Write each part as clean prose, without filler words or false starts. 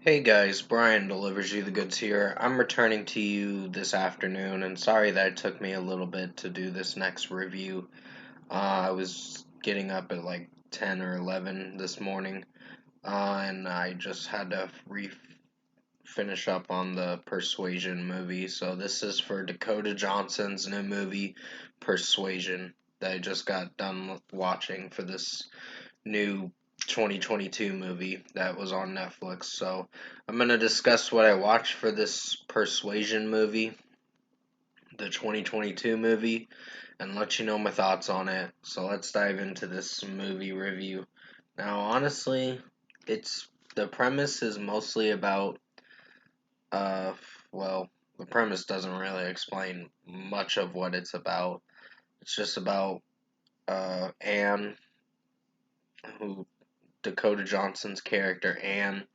Hey guys, Brian delivers you the goods here. I'm returning to you this afternoon, and sorry that it took me a little bit to do this next review. I was getting up at like 10 or 11 this morning, and I just had to finish up on the Persuasion movie. So this is for Dakota Johnson's new movie, Persuasion, that I just got done watching for this new 2022 movie that was on Netflix. So I'm going to discuss what I watched for this Persuasion movie, the 2022 movie, and let you know my thoughts on it. So let's dive into this movie review. Now, honestly, it's the premise is mostly about uh well, the premise doesn't really explain much of what it's about. It's just about Anne, who Dakota Johnson's character Anne,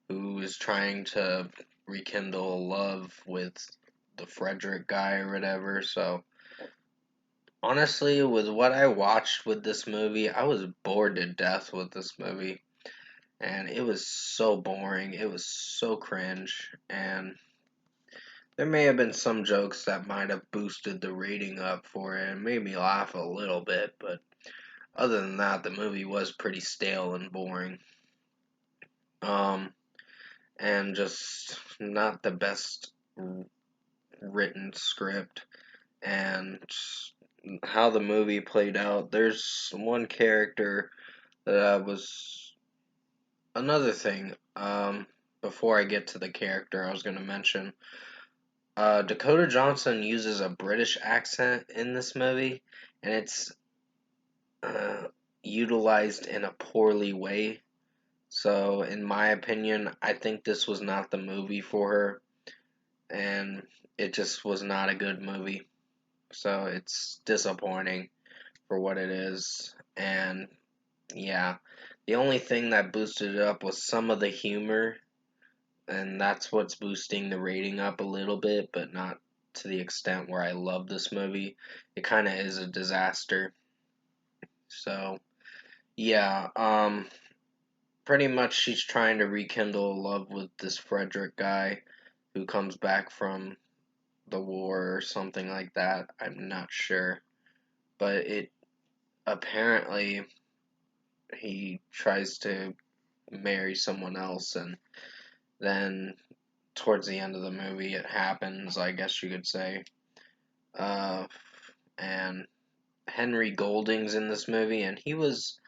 who is trying to rekindle love with the Frederick guy or whatever. So honestly, with what I watched with this movie, I was bored to death with this movie. And it was so boring. It was so cringe. And there may have been some jokes that might have boosted the rating up for it and made me laugh a little bit. But other than that, the movie was pretty stale and boring. Um, and just not the best written script, and how the movie played out. There's one character that I was another thing. Before I get to the character, I was gonna mention. Dakota Johnson uses a British accent in this movie, and it's uh, utilized in a poorly way. So, in my opinion, I think this was not the movie for her, and it just was not a good movie. So it's disappointing for what it is. And yeah, the only thing that boosted it up was some of the humor, and that's what's boosting the rating up a little bit, but not to the extent where I love this movie. It kind of is a disaster. So yeah, pretty much she's trying to rekindle love with this Frederick guy who comes back from the war or something like that. I'm not sure, but it apparently he tries to marry someone else, and then towards the end of the movie it happens, I guess you could say. uh and Henry Golding's in this movie, and he was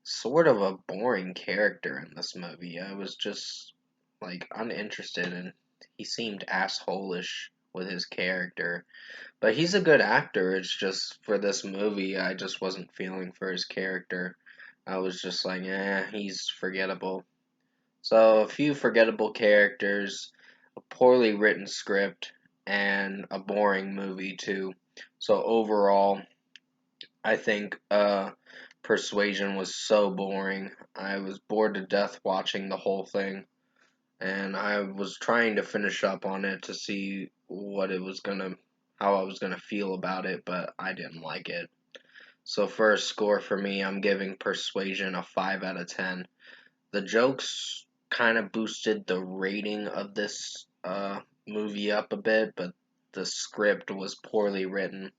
sort of a boring character in this movie. I was just like uninterested, and he seemed assholish with his character, but he's a good actor. It's just for this movie I just wasn't feeling for his character. I was just like, he's forgettable. So, a few forgettable characters, a poorly written script, and a boring movie, too. So, overall, I think Persuasion was so boring. I was bored to death watching the whole thing, and I was trying to finish up on it to see how I was gonna feel about it, but I didn't like it. So, for a score for me, I'm giving Persuasion a 5 out of 10. The jokes kind of boosted the rating of this movie up a bit, but the script was poorly written,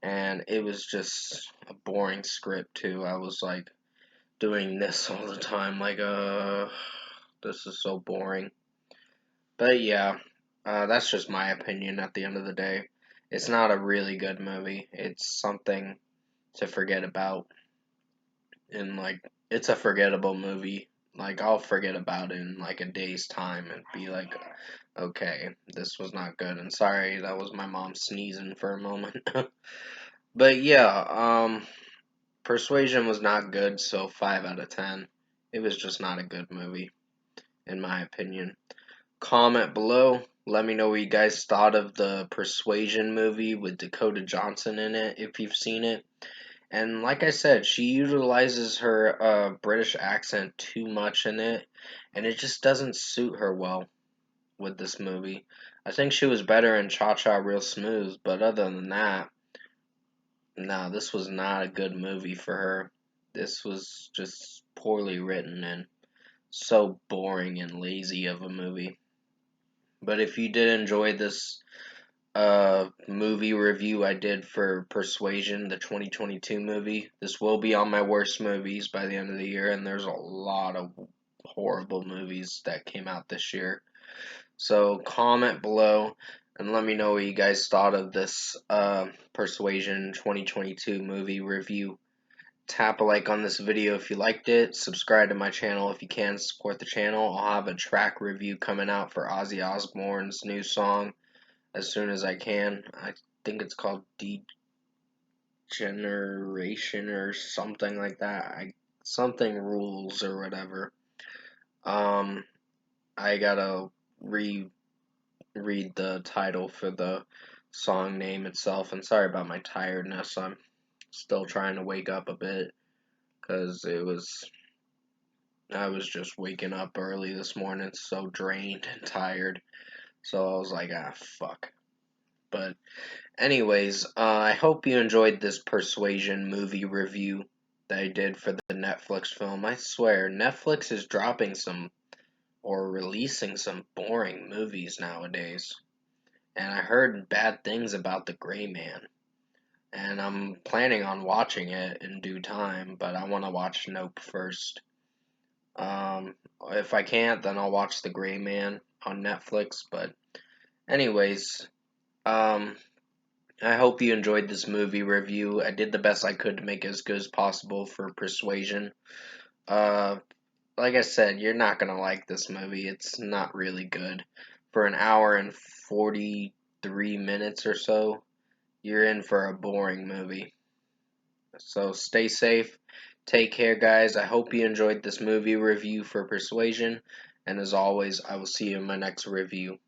and it was just a boring script too. I was like doing this all the time, like this is so boring. But yeah, that's just my opinion. At the end of the day, it's not a really good movie. It's something to forget about, and like it's a forgettable movie. Like I'll forget about it in like a day's time and be like, okay, this was not good. And sorry, that was my mom sneezing for a moment. But yeah, Persuasion was not good, so 5 out of 10. It was just not a good movie, in my opinion. Comment below. Let me know what you guys thought of the Persuasion movie with Dakota Johnson in it, if you've seen it. And like I said, she utilizes her British accent too much in it, and it just doesn't suit her well with this movie. I think she was better in Cha Cha Real Smooth, but other than that, no, this was not a good movie for her. This was just poorly written, and so boring and lazy of a movie. But if you did enjoy this movie review I did for Persuasion, the 2022 movie, this will be on my worst movies by the end of the year, and there's a lot of horrible movies that came out this year. So comment below and let me know what you guys thought of this Persuasion 2022 movie review. Tap a like on this video if you liked it. Subscribe to my channel if you can support the channel. I'll have a track review coming out for Ozzy Osbourne's new song as soon as I can. I think it's called Degeneration or something like that. Something rules or whatever. I gotta read the title for the song name itself. And sorry about my tiredness. I'm still trying to wake up a bit because I was just waking up early this morning, so drained and tired. So I was like, ah, fuck. But anyways, I hope you enjoyed this Persuasion movie review that I did for the Netflix film. I swear, Netflix is dropping some or releasing some boring movies nowadays. And I heard bad things about The Gray Man. And I'm planning on watching it in due time, but I want to watch Nope first. If I can't, then I'll watch The Gray Man on Netflix. But anyways, um, I hope you enjoyed this movie review. I did the best I could to make it as good as possible for Persuasion. Uh, like I said, you're not gonna like this movie. It's not really good. For an hour and 43 minutes or so, you're in for a boring movie. So stay safe. Take care, guys. I hope you enjoyed this movie review for Persuasion. And as always, I will see you in my next review.